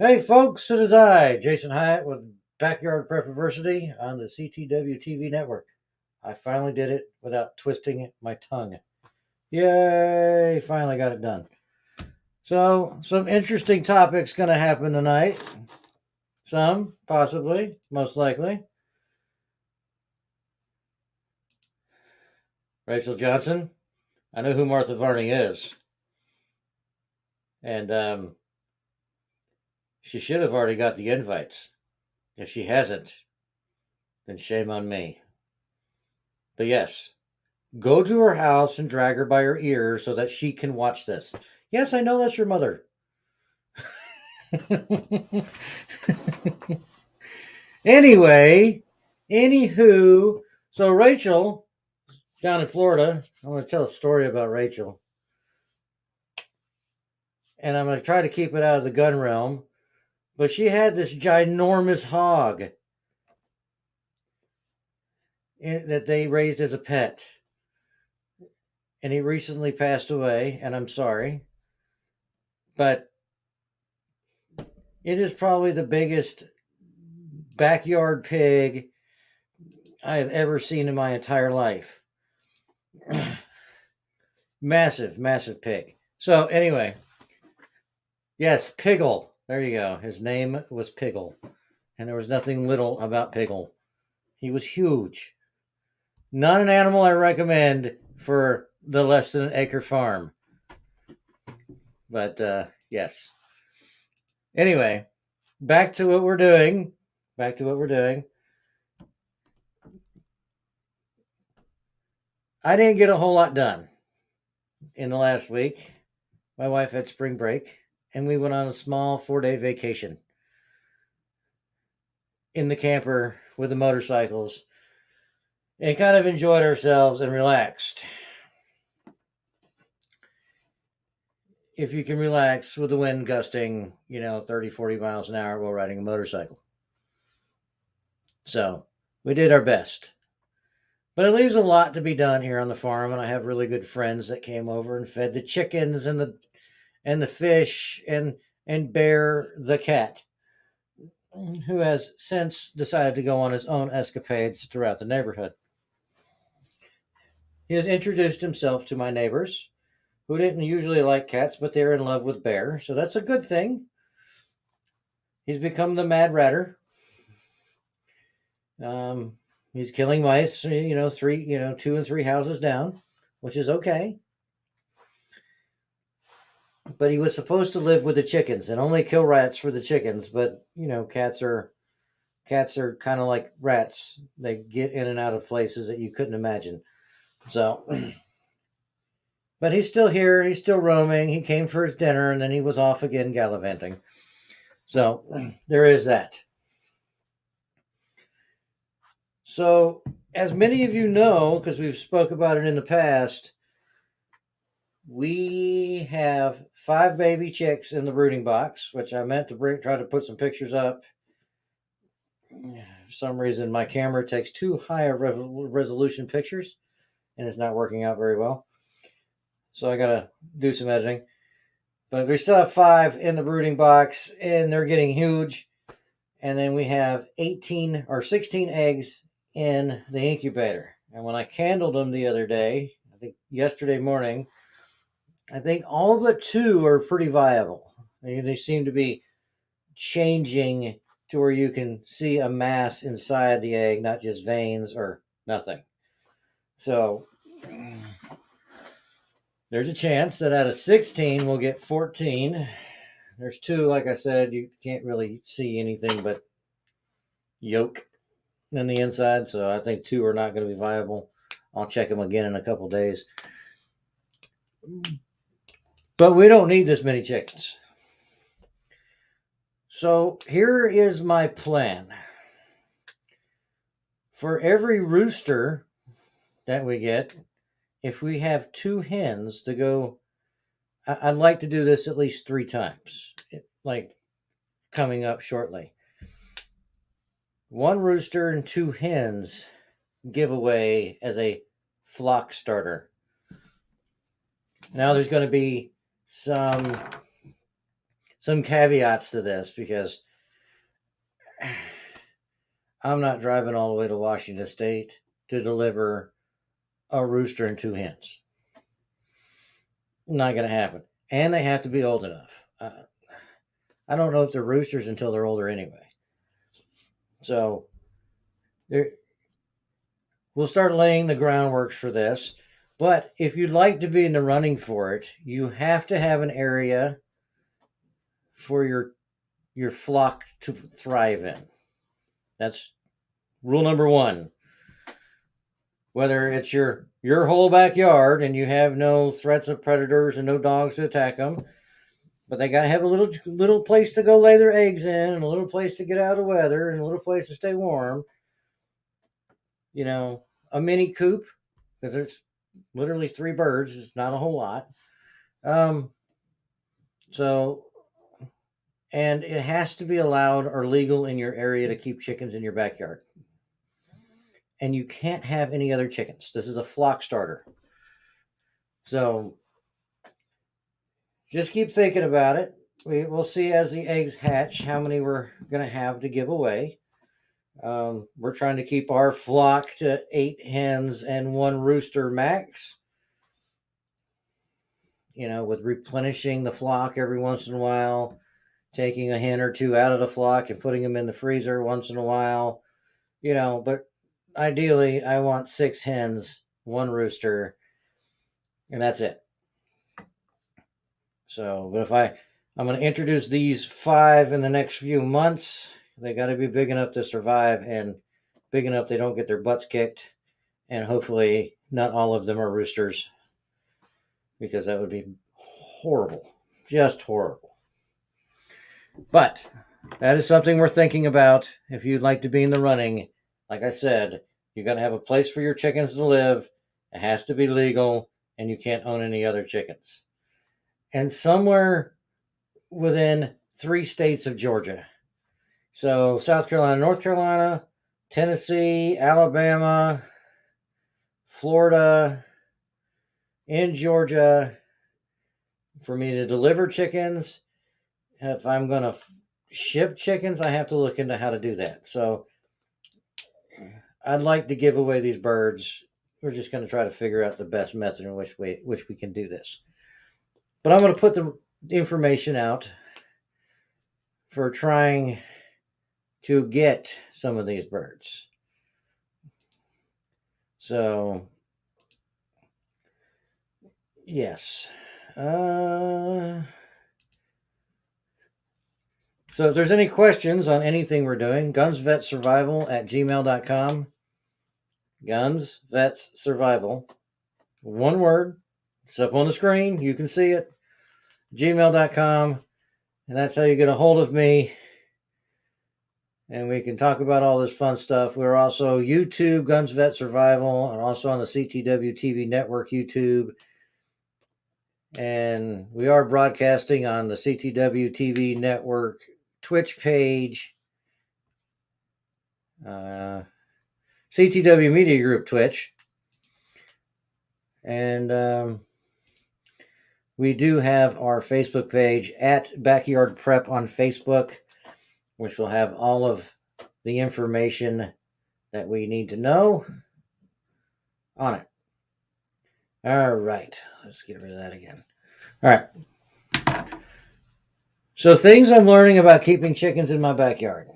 Hey folks, it is I, Jason Hyatt with Backyard Prepiversity on the CTW TV network. I finally did it without twisting my tongue. Yay, finally got it done. So, some interesting topics going to happen tonight. Some, possibly, most likely. Rachel Johnson, I know who Martha Varney is. And she should have already got the invites. If she hasn't, then shame on me. But yes, go to her house and drag her by her ears so that she can watch this. Yes, I know that's your mother. Anywho, so Rachel, down in Florida, I want to tell a story about Rachel. And I'm going to try to keep it out of the gun realm. But she had this ginormous hog that they raised as a pet. And he recently passed away, and I'm sorry. But it is probably the biggest backyard pig I have ever seen in my entire life. Massive pig. So anyway, yes, Piggle. There you go. His name was Piggle. And there was nothing little about Piggle. He was huge. Not an animal I recommend for the less than an acre farm. But yes. Anyway, back to what we're doing. I didn't get a whole lot done in the last week. My wife had spring break, and we went on a small 4-day vacation in the camper with the motorcycles and kind of enjoyed ourselves and relaxed. If you can relax with the wind gusting, 30, 40 miles an hour while riding a motorcycle. So we did our best. But it leaves a lot to be done here on the farm, and I have really good friends that came over and fed the chickens and the fish and Bear the cat, who has since decided to go on his own escapades throughout the neighborhood. He has introduced himself to my neighbors, who didn't usually like cats, but they're in love with Bear, so that's a good thing. He's become the Mad Ratter. He's killing mice, 2 and 3 houses down, which is okay. But he was supposed to live with the chickens and only kill rats for the chickens. But cats are kind of like rats; they get in and out of places that you couldn't imagine. So, but he's still here. He's still roaming. He came for his dinner and then he was off again gallivanting. So there is that. So, as many of you know, because we've spoke about it in the past, we have 5 baby chicks in the brooding box, which I meant to try to put some pictures up. For some reason, my camera takes too high a resolution pictures, and it's not working out very well. So I got to do some editing. But we still have 5 in the brooding box, and they're getting huge. And then we have 18 or 16 eggs in the incubator. And when I candled them the other day, I think yesterday morning, I think all but 2 are pretty viable. They seem to be changing to where you can see a mass inside the egg, not just veins or nothing. So there's a chance that out of 16 we'll get 14. There's 2, like I said, you can't really see anything but yolk in the inside, so I think 2 are not going to be viable. I'll check them again in a couple days. But we don't need this many chickens. So here is my plan. For every rooster that we get, if we have 2 hens to go, I'd like to do this at least 3 times, like coming up shortly. 1 rooster and 2 hens giveaway as a flock starter. Now there's going to be some some caveats to this, because I'm not driving all the way to Washington State to deliver a rooster and 2 hens. Not going to happen. And they have to be old enough. I don't know if they're roosters until they're older anyway. So we'll start laying the groundwork for this. But if you'd like to be in the running for it, you have to have an area for your flock to thrive in. That's rule number 1. Whether it's your whole backyard and you have no threats of predators and no dogs to attack them, but they got to have a little place to go lay their eggs in, and a little place to get out of the weather, and a little place to stay warm. You know, a mini coop, because there's literally 3 birds. It's not a whole lot. So, and it has to be allowed or legal in your area to keep chickens in your backyard. And you can't have any other chickens. This is a flock starter. So just keep thinking about it. We'll see as the eggs hatch how many we're going to have to give away. We're trying to keep our flock to 8 hens and 1 rooster max. You know, with replenishing the flock every once in a while, taking a hen or 2 out of the flock and putting them in the freezer once in a while. You know, but ideally, I want 6 hens, 1 rooster, and that's it. So, but if I'm going to introduce these 5 in the next few months, they got to be big enough to survive and big enough they don't get their butts kicked, and hopefully not all of them are roosters, because that would be horrible, just horrible. But that is something we're thinking about. If you'd like to be in the running, like I said, you got to have a place for your chickens to live. It has to be legal, and you can't own any other chickens. And somewhere within 3 states of Georgia. So South Carolina, North Carolina, Tennessee, Alabama, Florida, and Georgia, for me to deliver chickens. If I'm going to ship chickens, I have to look into how to do that. So I'd like to give away these birds. We're just going to try to figure out the best method in which we can do this. But I'm going to put the information out for trying to get some of these birds. So, yes. So if there's any questions on anything we're doing, gunsvetsurvival@gmail.com. Gunsvetsurvival. 1 word. It's up on the screen. You can see it. gmail.com. And that's how you get a hold of me. And we can talk about all this fun stuff. We're also YouTube, Guns Vet Survival, and also on the CTW TV Network YouTube. And we are broadcasting on the CTW TV Network Twitch page, CTW Media Group Twitch. And we do have our Facebook page at Backyard Prep on Facebook, which will have all of the information that we need to know on it. All right. Let's get rid of that again. All right. So things I'm learning about keeping chickens in my backyard.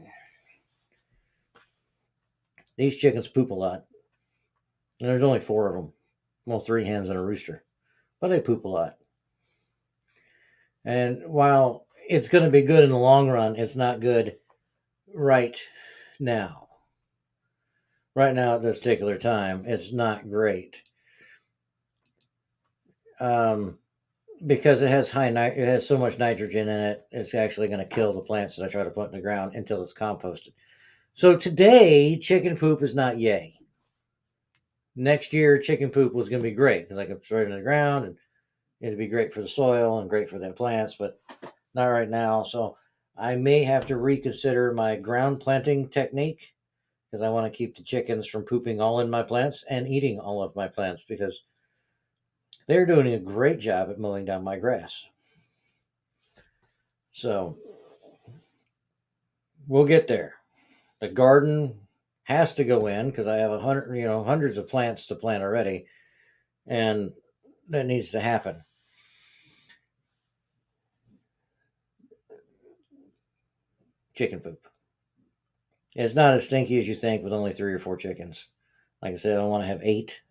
These chickens poop a lot. And there's only 4 of them. Well, 3 hens and a rooster. But they poop a lot. And while it's going to be good in the long run, it's not good right now. Right now at this particular time, it's not great. Because it has it has so much nitrogen in it, it's actually going to kill the plants that I try to put in the ground until it's composted. So today, chicken poop is not yay. Next year, chicken poop was going to be great because I could throw it in the ground and it'd be great for the soil and great for the plants, but not right now. So I may have to reconsider my ground planting technique because I want to keep the chickens from pooping all in my plants and eating all of my plants, because they're doing a great job at mowing down my grass. So we'll get there. The garden has to go in because I have hundreds of plants to plant already, and that needs to happen. Chicken poop. It's not as stinky as you think with only 3 or 4 chickens. Like I said, I don't want to have 8.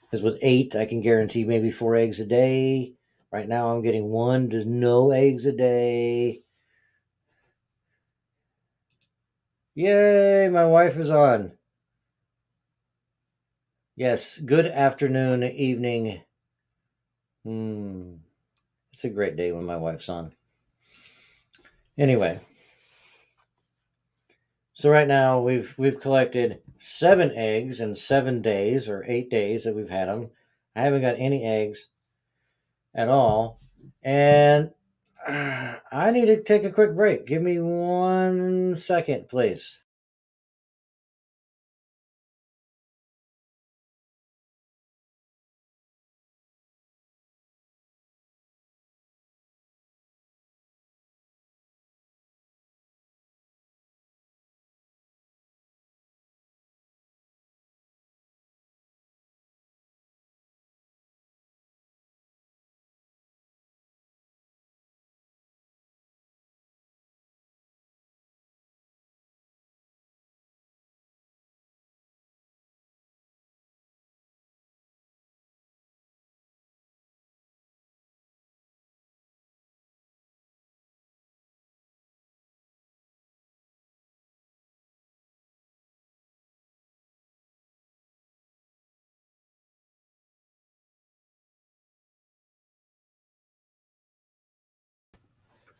Because with 8, I can guarantee maybe 4 eggs a day. Right now, I'm getting 1 to no eggs a day. Yay, my wife is on. Yes, good afternoon, evening. It's a great day when my wife's on. Anyway, so right now we've collected 7 eggs in 7 days or 8 days that we've had them. I haven't got any eggs at all, and I need to take a quick break. Give me 1 second, please.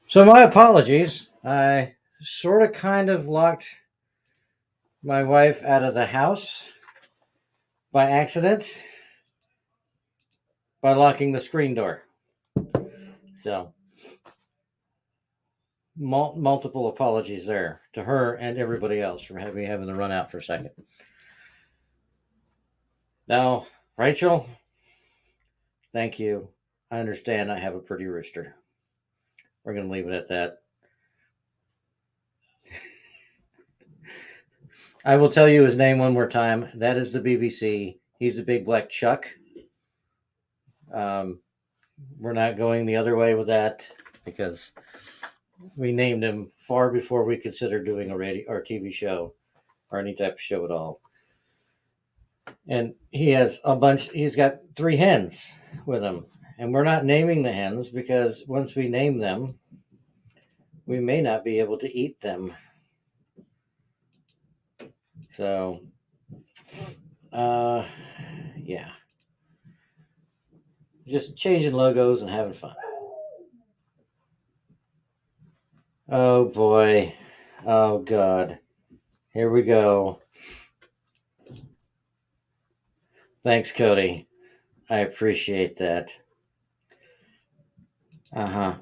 So my apologies. I sort of kind of locked my wife out of the house by accident by locking the screen door. So multiple apologies there to her and everybody else for having to run out for a second. Now, Rachel, thank you. I understand I have a pretty rooster. We're going to leave it at that. I will tell you his name one more time. That is the BBC. He's the big black Chuck. We're not going the other way with that because we named him far before we considered doing a radio or TV show or any type of show at all. And he has he's got 3 hens with him. And we're not naming the hens because once we name them, we may not be able to eat them. So, yeah. Just changing logos and having fun. Oh boy. Oh God. Here we go. Thanks, Cody. I appreciate that. All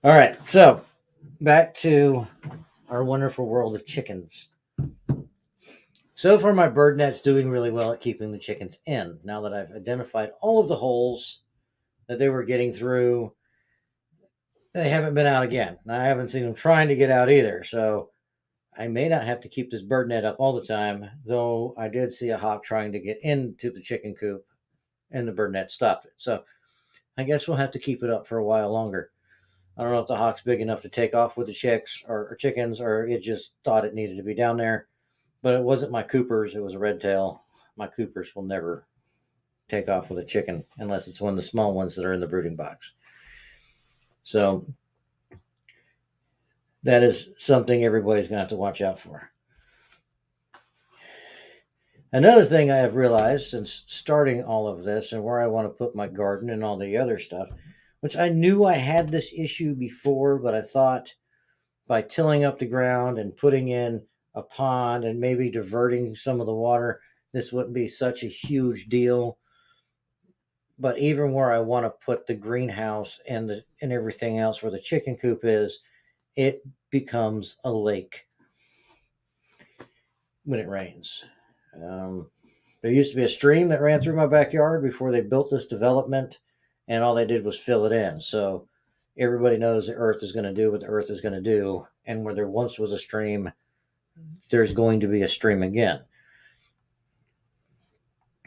right. So, back to our wonderful world of chickens. So far, my bird net's doing really well at keeping the chickens in. Now that I've identified all of the holes that they were getting through, they haven't been out again. I haven't seen them trying to get out either. So I may not have to keep this bird net up all the time, though I did see a hawk trying to get into the chicken coop and the bird net stopped it. So I guess we'll have to keep it up for a while longer. I don't know if the hawk's big enough to take off with the chicks or chickens, or it just thought it needed to be down there. But it wasn't my Coopers. It was a red tail. My Coopers will never take off with a chicken unless it's one of the small ones that are in the brooding box. So that is something everybody's going to have to watch out for. Another thing I have realized since starting all of this and where I want to put my garden and all the other stuff, which I knew I had this issue before, but I thought by tilling up the ground and putting in a pond and maybe diverting some of the water, this wouldn't be such a huge deal. But even where I want to put the greenhouse and everything else where the chicken coop is, it becomes a lake when it rains. There used to be a stream that ran through my backyard before they built this development, and all they did was fill it in. So everybody knows the earth is going to do what the earth is going to do. And where there once was a stream, there's going to be a stream again.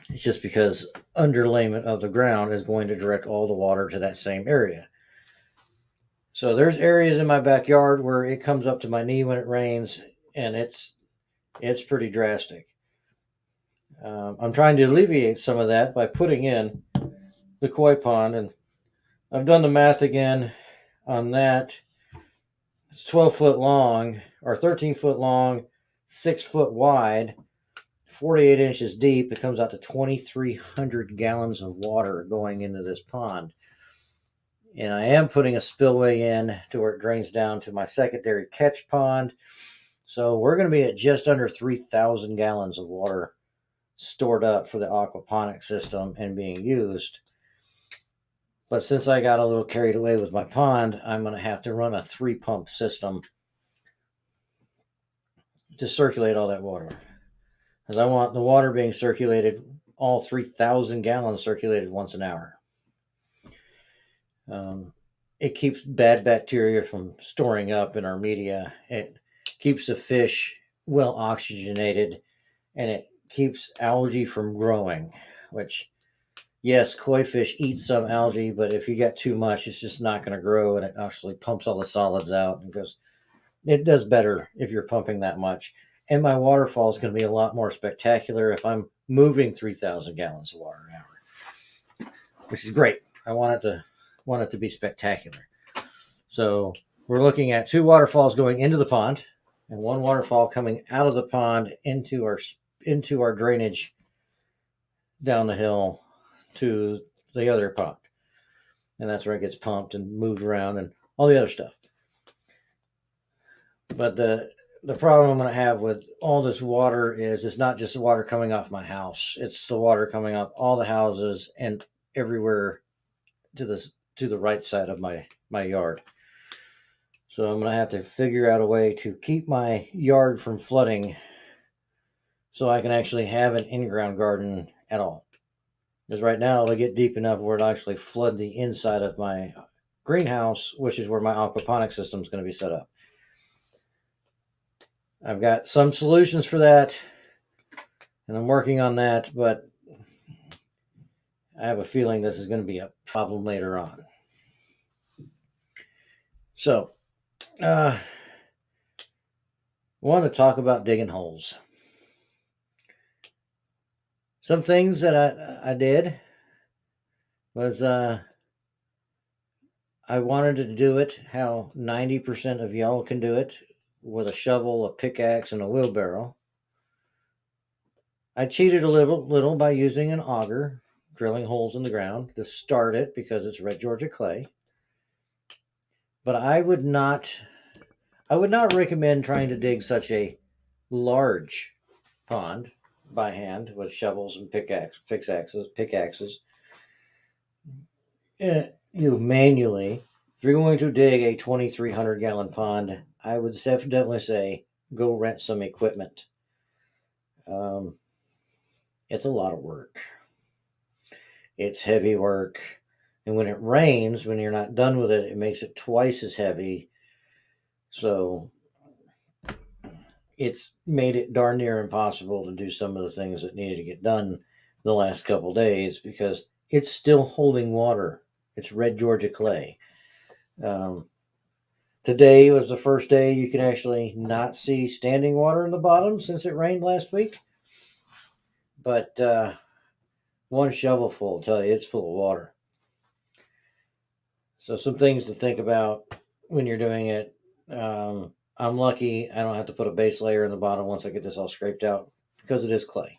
It's just because underlayment of the ground is going to direct all the water to that same area. So there's areas in my backyard where it comes up to my knee when it rains, and it's pretty drastic. I'm trying to alleviate some of that by putting in the koi pond, and I've done the math again on that. It's 12 foot long, or 13 foot long, 6 foot wide, 48 inches deep. It comes out to 2,300 gallons of water going into this pond. And I am putting a spillway in to where it drains down to my secondary catch pond. So we're going to be at just under 3,000 gallons of water stored up for the aquaponic system and being used. But since I got a little carried away with my pond, I'm going to have to run a 3-pump system to circulate all that water. Because I want the water being circulated, all 3,000 gallons circulated once an hour. It keeps bad bacteria from storing up in our media. It keeps the fish well oxygenated, and it keeps algae from growing, which, yes, koi fish eat some algae, but if you get too much, it's just not going to grow, and it actually pumps all the solids out, and it does better if you're pumping that much. And my waterfall is going to be a lot more spectacular if I'm moving 3,000 gallons of water an hour, which is great. I want it to be spectacular. So we're looking at 2 waterfalls going into the pond and 1 waterfall coming out of the pond into our drainage down the hill to the other pond. And that's where it gets pumped and moved around and all the other stuff. But the problem I'm going to have with all this water is it's not just the water coming off my house. It's the water coming off all the houses and everywhere to the right side of my yard. So I'm going to have to figure out a way to keep my yard from flooding so I can actually have an in-ground garden at all. Because right now it'll get deep enough where it'll actually flood the inside of my greenhouse, which is where my aquaponic system is going to be set up. I've got some solutions for that, and I'm working on that, but I have a feeling this is going to be a problem later on. So, I want to talk about digging holes. Some things that I did was I wanted to do it how 90% of y'all can do it, with a shovel, a pickaxe, and a wheelbarrow. I cheated a little by using an auger, drilling holes in the ground to start it because it's red Georgia clay. But I would not recommend trying to dig such a large pond by hand with shovels and pickaxes. You manually. If you're going to dig a 2,300 gallon pond, I would definitely say go rent some equipment. It's a lot of work. It's heavy work. And when it rains, when you're not done with it, it makes it twice as heavy. So it's made it darn near impossible to do some of the things that needed to get done the last couple days because it's still holding water. It's red Georgia clay. Today was the first day you could actually not see standing water in the bottom since it rained last week. But one shovelful will tell you it's full of water. So some things to think about when you're doing it. I'm lucky I don't have to put a base layer in the bottom once I get this all scraped out because it is clay.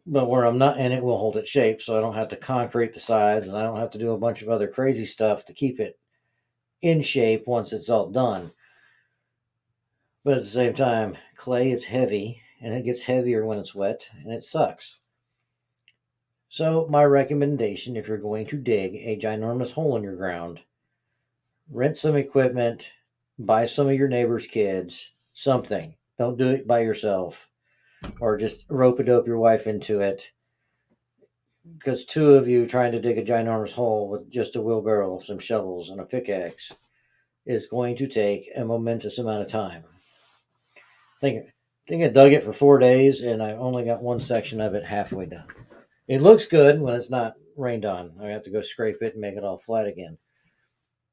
But where I'm not, and it will hold its shape, so I don't have to concrete the sides, and I don't have to do a bunch of other crazy stuff to keep it in shape once it's all done. But at the same time, clay is heavy, and it gets heavier when it's wet, and it sucks. So my recommendation, if you're going to dig a ginormous hole in your ground, rent some equipment, buy some of your neighbor's kids, something. Don't do it by yourself, or just rope-a-dope your wife into it. because two of you trying to dig a ginormous hole with just a wheelbarrow, some shovels, and a pickaxe is going to take a momentous amount of time. I think I dug it for 4 days, and I only got one section of it halfway done. It looks good when it's not rained on. I have to go scrape it and make it all flat again.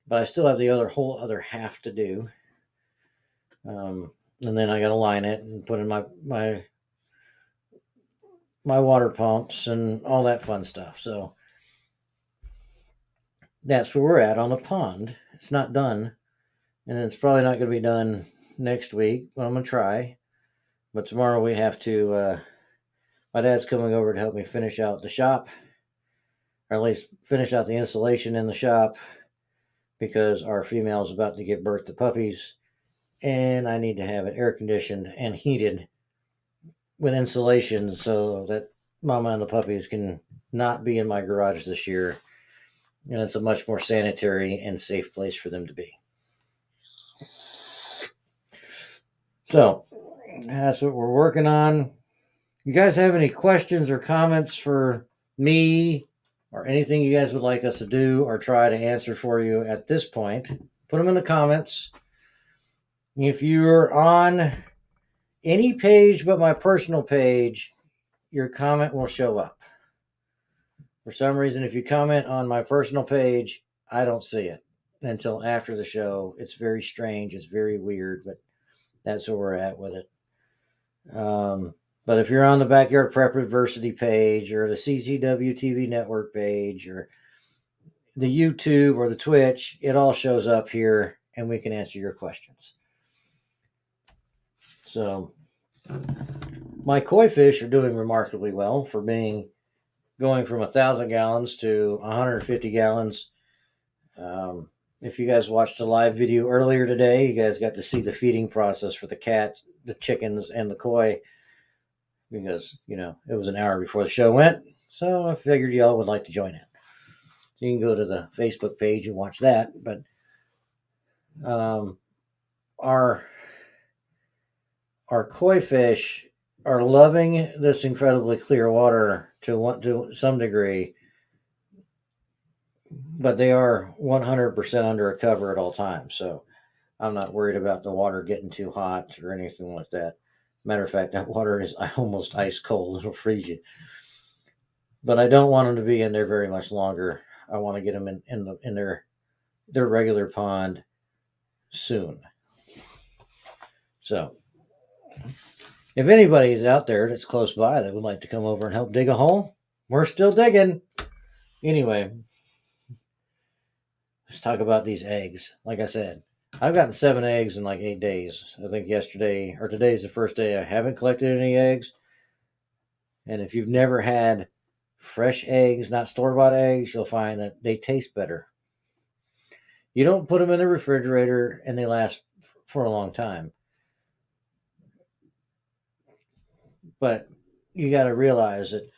But I still have the whole other half to do. And then I got to line it and put in my water pumps and all that fun stuff. So that's where we're at on the pond. It's not done, and it's probably not going to be done next week, but I'm going to try. But tomorrow we have to, my dad's coming over to help me finish out the shop, or at least finish out the installation in the shop, because our female is about to give birth to puppies, and I need to have it air conditioned and heated with insulation so that Mama and the puppies can not be in my garage this year, and it's a much more sanitary and safe place for them to be. So that's what we're working on. You guys have any questions or comments for me, or anything you guys would like us to do or try to answer for you at this point, put them in the comments. If you're on any page but my personal page, your comment will show up. For some reason, if you comment on my personal page, I don't see it until after the show. It's very strange. It's very weird, but that's where we're at with it. But if you're on the Backyard Prepiversity page, or the CCW TV network page, or the YouTube or the Twitch, it all shows up here, and we can answer your questions. So my koi fish are doing remarkably well for going from 1,000 gallons to 150 gallons. If you guys watched the live video earlier today, you guys got to see the feeding process for the cat, the chickens, and the koi, because, it was an hour before the show went. So I figured y'all would like to join in. So you can go to the Facebook page and watch that. But our koi fish are loving this incredibly clear water to some degree, but they are 100% under a cover at all times. So I'm not worried about the water getting too hot or anything like that. Matter of fact, that water is almost ice cold. It'll freeze you. But I don't want them to be in there very much longer. I want to get them in their regular pond soon. So if anybody's out there that's close by that would like to come over and help dig a hole, we're still digging. Anyway, let's talk about these eggs. Like I said, I've gotten 7 eggs in like 8 days. I think today's the first day I haven't collected any eggs. And if you've never had fresh eggs, not store-bought eggs, you'll find that they taste better. You don't put them in the refrigerator and they last for a long time. But you got to realize that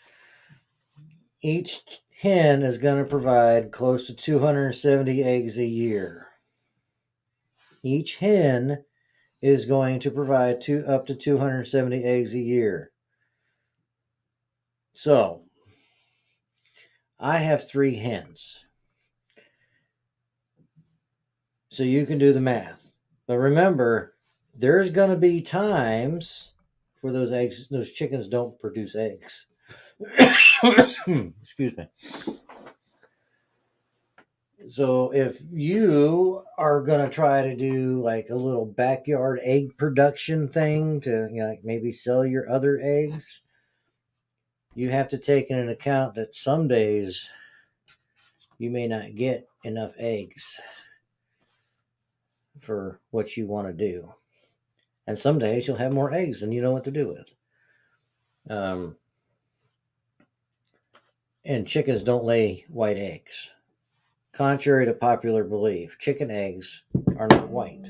each hen is going to provide close to 270 eggs a year. Each hen is going to provide up to 270 eggs a year. So I have 3 hens. So you can do the math. But remember, there's going to be times where those chickens don't produce eggs. Excuse me. So if you are going to try to do like a little backyard egg production thing to maybe sell your other eggs, you have to take into account that some days you may not get enough eggs for what you want to do. And some days you'll have more eggs than you know what to do with. And chickens don't lay white eggs. Contrary to popular belief, chicken eggs are not white.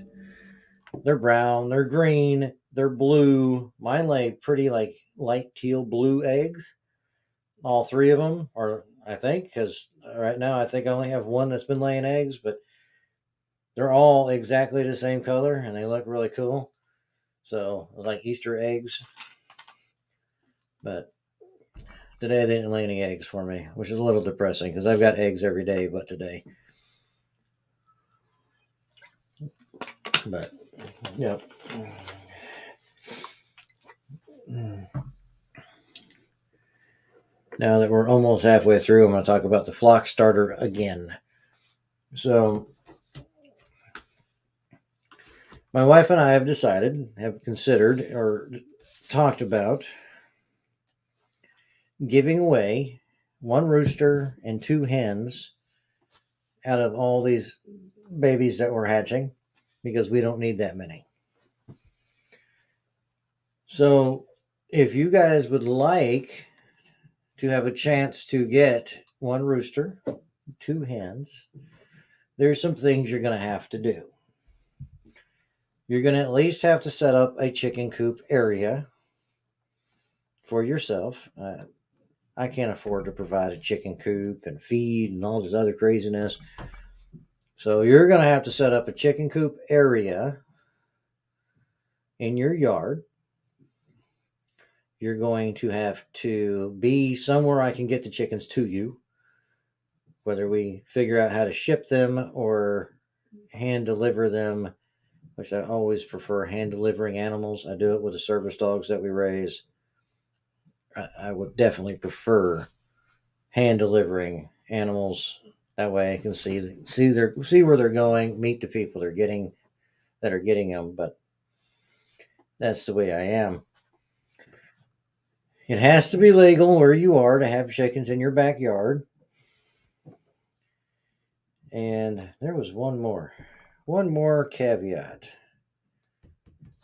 They're brown, they're green, they're blue. Mine lay pretty like light teal blue eggs. All 3 of them, or I think, because right now I think I only have one that's been laying eggs, but they're all exactly the same color and they look really cool. So it was like Easter eggs. But Today they didn't lay any eggs for me, which is a little depressing because I've got eggs every day, but today. But, yep. Now that we're almost halfway through, I'm going to talk about the flock starter again. So, my wife and I have considered, or talked about giving away 1 rooster and 2 hens out of all these babies that we're hatching because we don't need that many. So, if you guys would like to have a chance to get 1 rooster, 2 hens, there's some things you're going to have to do. You're going to at least have to set up a chicken coop area for yourself. I can't afford to provide a chicken coop and feed and all this other craziness. So you're going to have to set up a chicken coop area in your yard. You're going to have to be somewhere I can get the chickens to you, whether we figure out how to ship them or hand deliver them, which I always prefer hand delivering animals. I do it with the service dogs that we raise. I would definitely prefer hand delivering animals. That way I can see where they're going, meet the people that are getting them. But that's the way I am. It has to be legal where you are to have chickens in your backyard. And there was one more caveat.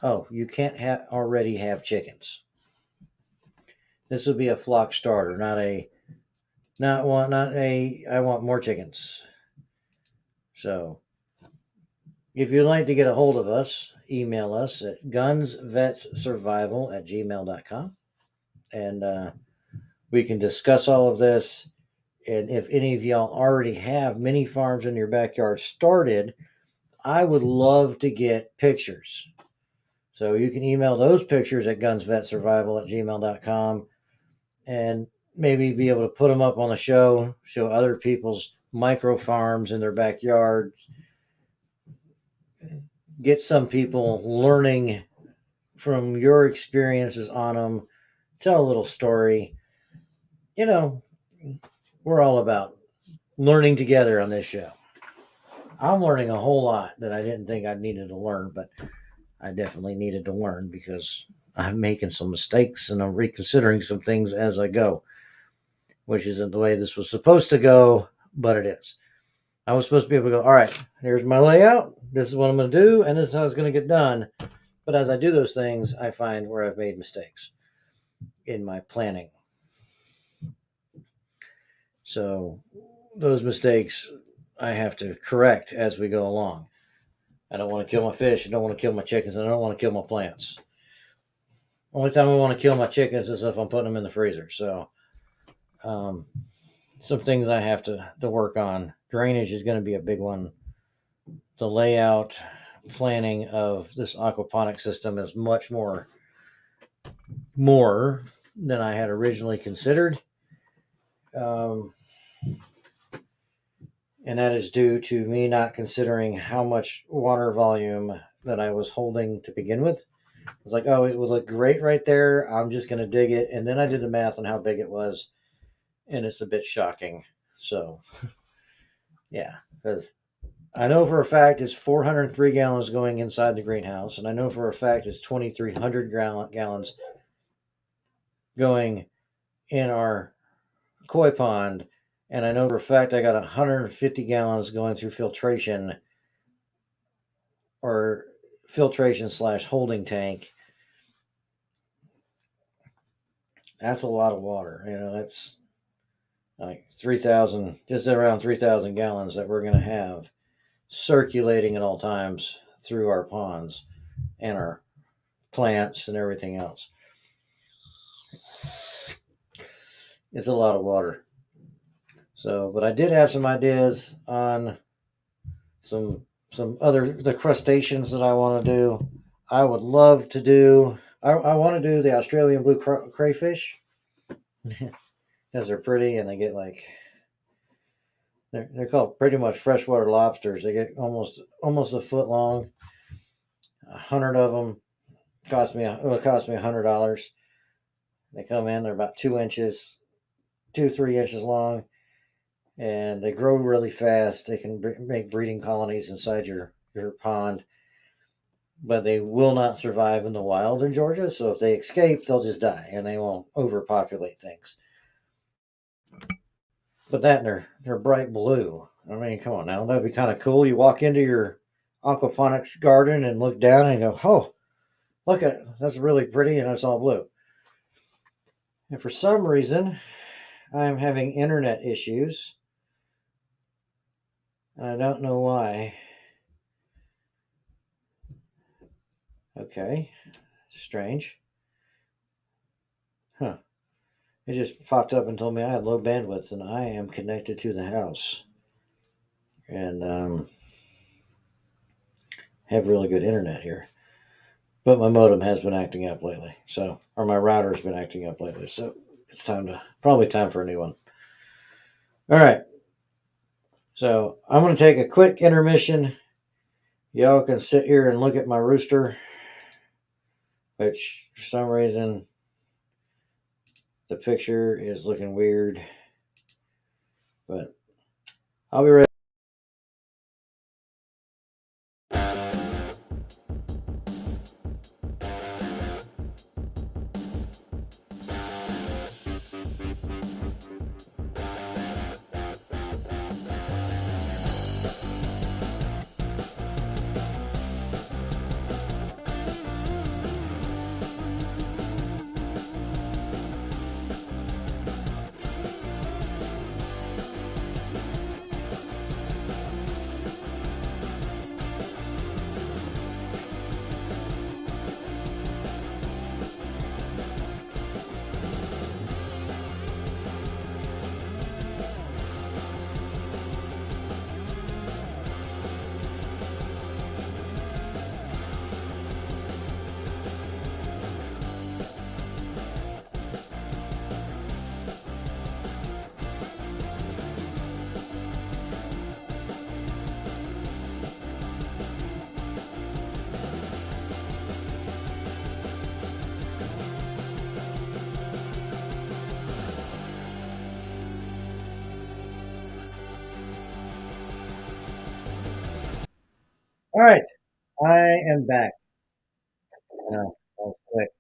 Oh, you can't already have chickens. This would be a flock starter, I want more chickens. So, if you'd like to get a hold of us, email us at gunsvetssurvival@gmail.com. And we can discuss all of this. And if any of y'all already have mini farms in your backyard started, I would love to get pictures. So you can email those pictures at gunsvetssurvival@gmail.com and maybe be able to put them up on the show other people's micro farms in their backyards. Get some people learning from your experiences on them. Tell a little story. We're all about learning together on this show. I'm learning a whole lot that I didn't think I needed to learn, but I definitely needed to learn because I'm making some mistakes and I'm reconsidering some things as I go, which isn't the way this was supposed to go, but it is. I was supposed to be able to go, all right, here's my layout. This is what I'm going to do, and this is how it's going to get done. But as I do those things, I find where I've made mistakes in my planning. So those mistakes I have to correct as we go along. I don't want to kill my fish. I don't want to kill my chickens. And I don't want to kill my plants. Only time I want to kill my chickens is if I'm putting them in the freezer. So some things I have to work on. Drainage is going to be a big one. The layout, planning of this aquaponic system is much more than I had originally considered. And that is due to me not considering how much water volume that I was holding to begin with. I was like, oh, it would look great right there. I'm just going to dig it. And then I did the math on how big it was, and it's a bit shocking. So, yeah, because I know for a fact it's 403 gallons going inside the greenhouse, and I know for a fact it's 2,300 gallons going in our koi pond. And I know for a fact I got 150 gallons going through filtration / holding tank. That's a lot of water. That's like 3,000, just around 3,000 gallons that we're going to have circulating at all times through our ponds and our plants and everything else. It's a lot of water. So, but I did have some ideas on the crustaceans that I want to do. I would love to do, I want to do the Australian blue crayfish. because they're pretty and they get like they're called pretty much freshwater lobsters. They get almost a foot long. 100 of them it would cost me $100. They come in, they're about 2 inches, 2-3 inches long, and they grow really fast. They can make breeding colonies inside your pond, but they will not survive in the wild in Georgia. So if they escape, they'll just die, and they won't overpopulate things. But they're bright blue. I mean, come on now, that'd be kind of cool. You walk into your aquaponics garden and look down and go, "Oh, look at it. That's really pretty, and it's all blue." And for some reason, I'm having internet issues. And I don't know why. Okay, strange. Huh. It just popped up and told me I had low bandwidth and I am connected to the house. And have really good internet here. But my modem has been acting up lately. Or my router's been acting up lately. So it's probably time for a new one. All right. So I'm going to take a quick intermission. Y'all can sit here and look at my rooster, which for some reason the picture is looking weird. But I'll be ready. All right, I am back. That was quick.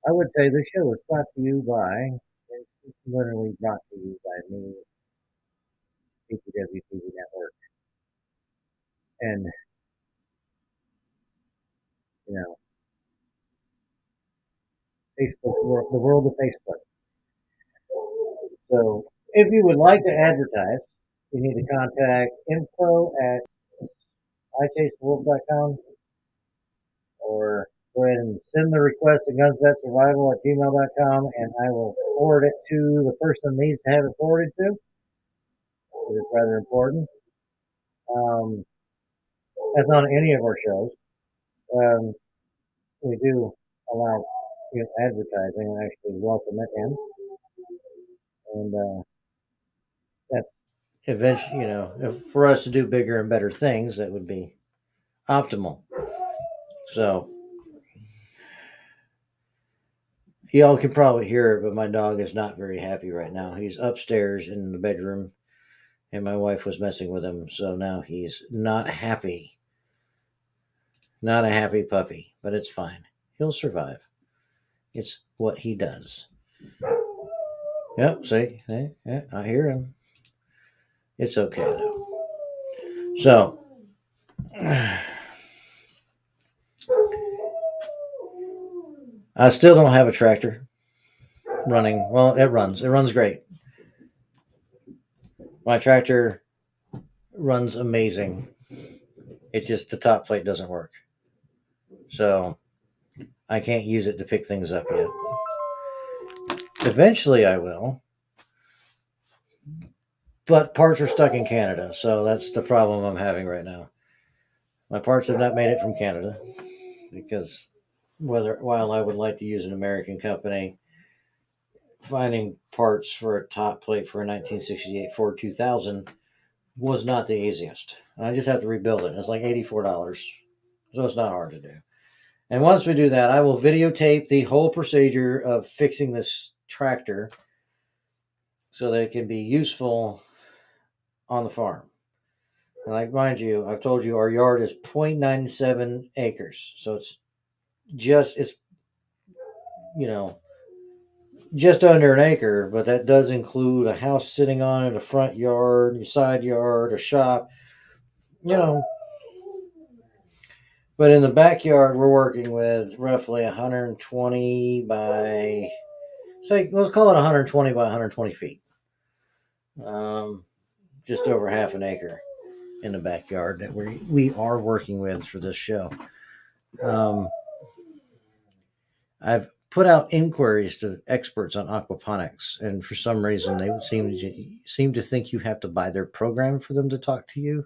I would say this show is brought to you by, it's literally brought to you by me, CPWTV Network, and, you know, the world of Facebook. So if you would like to advertise, you need to contact info@ichasetheworld.com or go ahead and send the request to gunsvetsurvival@gmail.com and I will forward it to the person that needs to have it forwarded to. It is rather important. Um, as on any of our shows, um, we do allow advertising and actually welcome it in. And that's eventually, for us to do bigger and better things, that would be optimal. So, y'all can probably hear it, but my dog is not very happy right now. He's upstairs in the bedroom, and my wife was messing with him, so now he's not happy. Not a happy puppy, but it's fine. He'll survive. It's what he does. Yep, see? Yeah, I hear him. It's okay, though. So, I still don't have a tractor running. Well, it runs. It runs great. My tractor runs amazing. It's just the top plate doesn't work. So, I can't use it to pick things up yet. Eventually, I will. But parts are stuck in Canada, so that's the problem I'm having right now. My parts have not made it from Canada because while I would like to use an American company, finding parts for a top plate for a 1968 Ford 2000 was not the easiest. I just have to rebuild it. It's like $84, so it's not hard to do. And once we do that, I will videotape the whole procedure of fixing this tractor so that it can be useful on the farm. And like, mind you, I've told you our yard is 0.97 acres. So it's you know, just under an acre, but that does include a house sitting on it, a front yard, a side yard, a shop, you know. But in the backyard, we're working with roughly 120 by, say, let's call it 120 by 120 feet. Just over half an acre in the backyard that we are working with for this show. I've put out inquiries to experts on aquaponics, and for some reason they seem to think you have to buy their program for them to talk to you,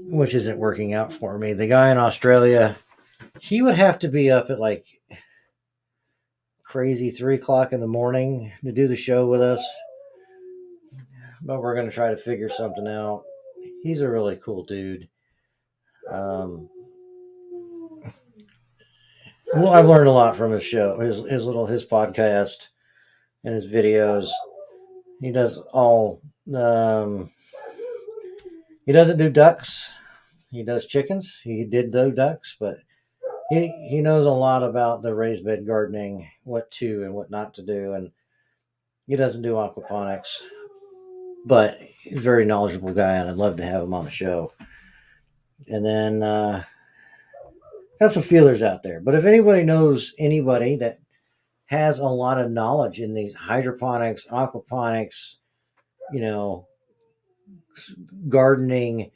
which isn't working out for me. The guy in Australia, he would have to be up at like crazy 3 o'clock in the morning to do the show with us, but we're going to try to figure something out. He's a really cool dude. Well, I've learned a lot from his show, his podcast, and his videos. He does all. He doesn't do ducks. He does chickens. He did do ducks, but he knows a lot about the raised bed gardening, what to and what not to do, and he doesn't do aquaponics. But he's a very knowledgeable guy, and I'd love to have him on the show. And then got some feelers out there. But if anybody knows anybody that has a lot of knowledge in these hydroponics, aquaponics, gardening,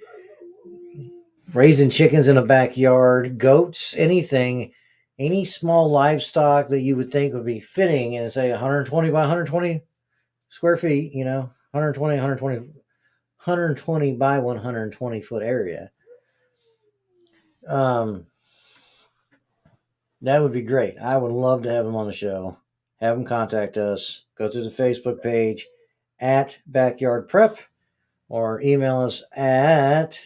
raising chickens in a backyard, goats, anything, any small livestock that you would think would be fitting in, say, 120 by 120 square feet, 120 by 120 foot area. That would be great. I would love to have him on the show. Have him contact us. Go through the Facebook page at Backyard Prep, or email us at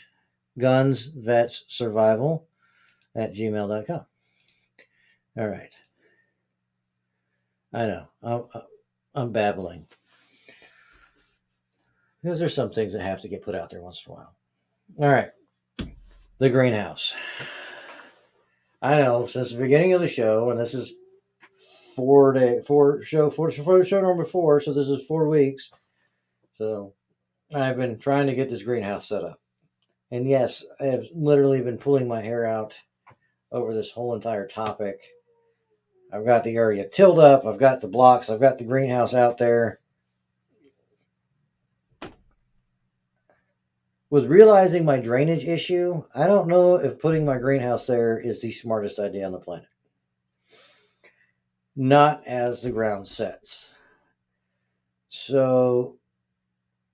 gunsvetssurvival@gmail.com. All right. I know. I'm babbling. Because there's some things that have to get put out there once in a while. All right. The greenhouse. I know, since the beginning of the show, and this is show number 4, so this is 4 weeks. So I've been trying to get this greenhouse set up. And yes, I have literally been pulling my hair out over this whole entire topic. I've got the area tilled up, I've got the blocks, I've got the greenhouse out there. With realizing my drainage issue, I don't know if putting my greenhouse there is the smartest idea on the planet. Not as the ground sets. So,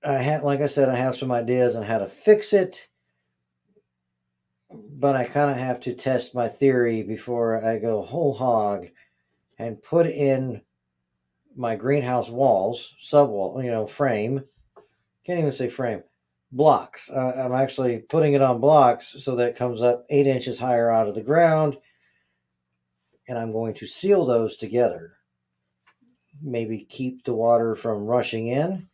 like I said, I have some ideas on how to fix it, but I kind of have to test my theory before I go whole hog and put in my greenhouse walls, subwall, frame. Can't even say frame. Blocks. I'm actually putting it on blocks so that it comes up 8 inches higher out of the ground, and I'm going to seal those together. Maybe keep the water from rushing in,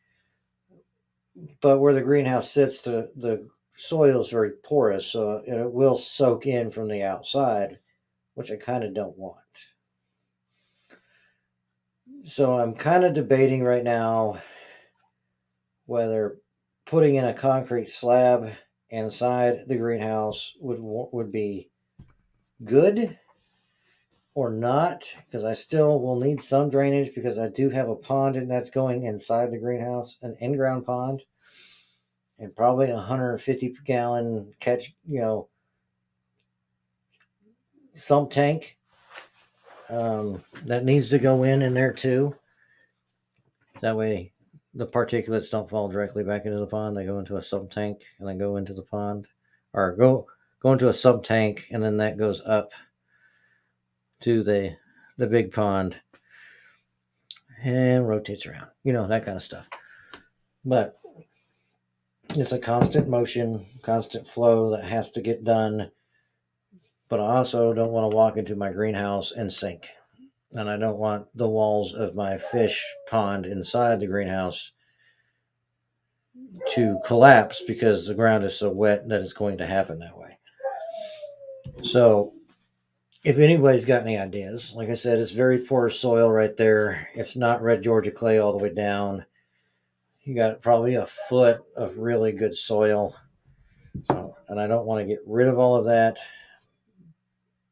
but where the greenhouse sits, the soil is very porous, so it will soak in from the outside, which I kind of don't want. So I'm kind of debating right now whether putting in a concrete slab inside the greenhouse would be good or not, because I still will need some drainage, because I do have a pond that's going inside the greenhouse, an in-ground pond, and probably 150 gallon sump tank that needs to go in there too. That way the particulates don't fall directly back into the pond. They go into a sump tank and then go into the pond, or go into a sump tank, and then that goes up to the big pond and rotates around, that kind of stuff. But it's a constant motion, constant flow that has to get done. But I also don't want to walk into my greenhouse and sink. And I don't want the walls of my fish pond inside the greenhouse to collapse because the ground is so wet that it's going to happen that way. So if anybody's got any ideas, like I said, it's very porous soil right there. It's not red Georgia clay all the way down. You got probably a foot of really good soil. So, and I don't want to get rid of all of that,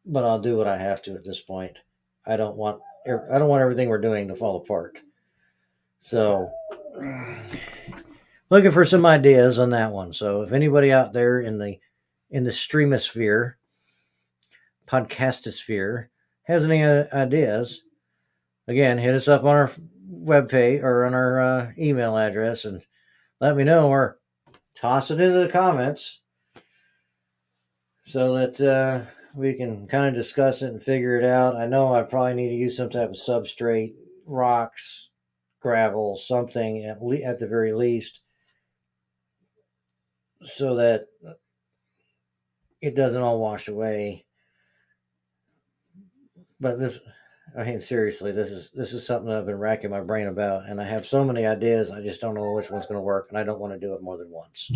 but I'll do what I have to at this point. I don't want everything we're doing to fall apart. So looking for some ideas on that one. So if anybody out there in the streamosphere, podcastosphere, has any ideas, again, hit us up on our webpage or on our email address and let me know, or toss it into the comments so that we can kind of discuss it and figure it out. I know I probably need to use some type of substrate, rocks, gravel, something at the very least, so that it doesn't all wash away. But seriously, this is something that I've been racking my brain about, and I have so many ideas. I just don't know which one's going to work, and I don't want to do it more than once.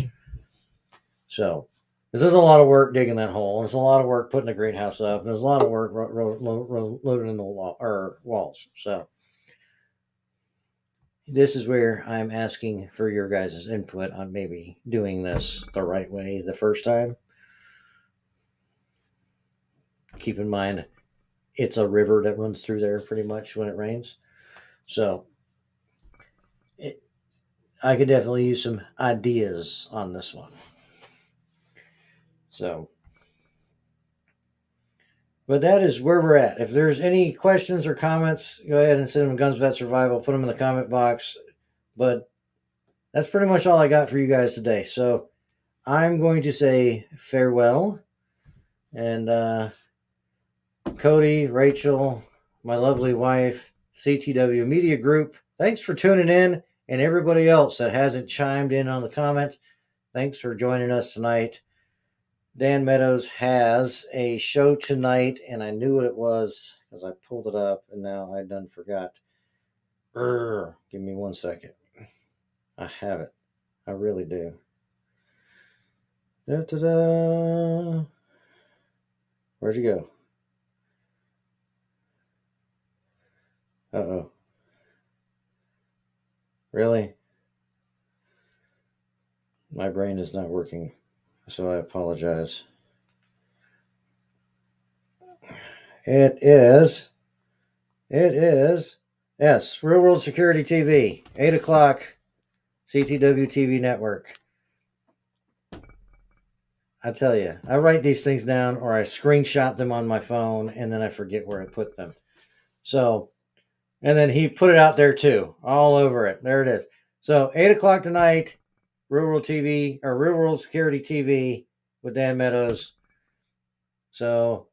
So this is a lot of work digging that hole. It's a lot of work putting the greenhouse up. And there's a lot of work loading in the walls. So this is where I'm asking for your guys' input on maybe doing this the right way the first time. Keep in mind, it's a river that runs through there pretty much when it rains. So I could definitely use some ideas on this one. So, but that is where we're at. If there's any questions or comments, go ahead and send them to Guns Vet Survival. Put them in the comment box. But that's pretty much all I got for you guys today. So I'm going to say farewell. And Cody, Rachel, my lovely wife, CTW Media Group, thanks for tuning in. And everybody else that hasn't chimed in on the comments, thanks for joining us tonight. Dan Meadows has a show tonight, and I knew what it was because I pulled it up, and now I done forgot. Give me 1 second. I have it. I really do. Da-da-da. Where'd you go? Uh-oh. Really? My brain is not working, so I apologize. It is, yes, Real World Security TV, 8 o'clock, CTW TV network. I tell you, I write these things down or I screenshot them on my phone and then I forget where I put them. So, and then he put it out there too, all over it. There it is. So 8 o'clock tonight, Real World TV or Real World Security TV with Dan Meadows. So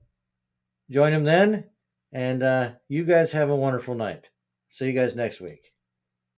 join him then, and you guys have a wonderful night. See you guys next week.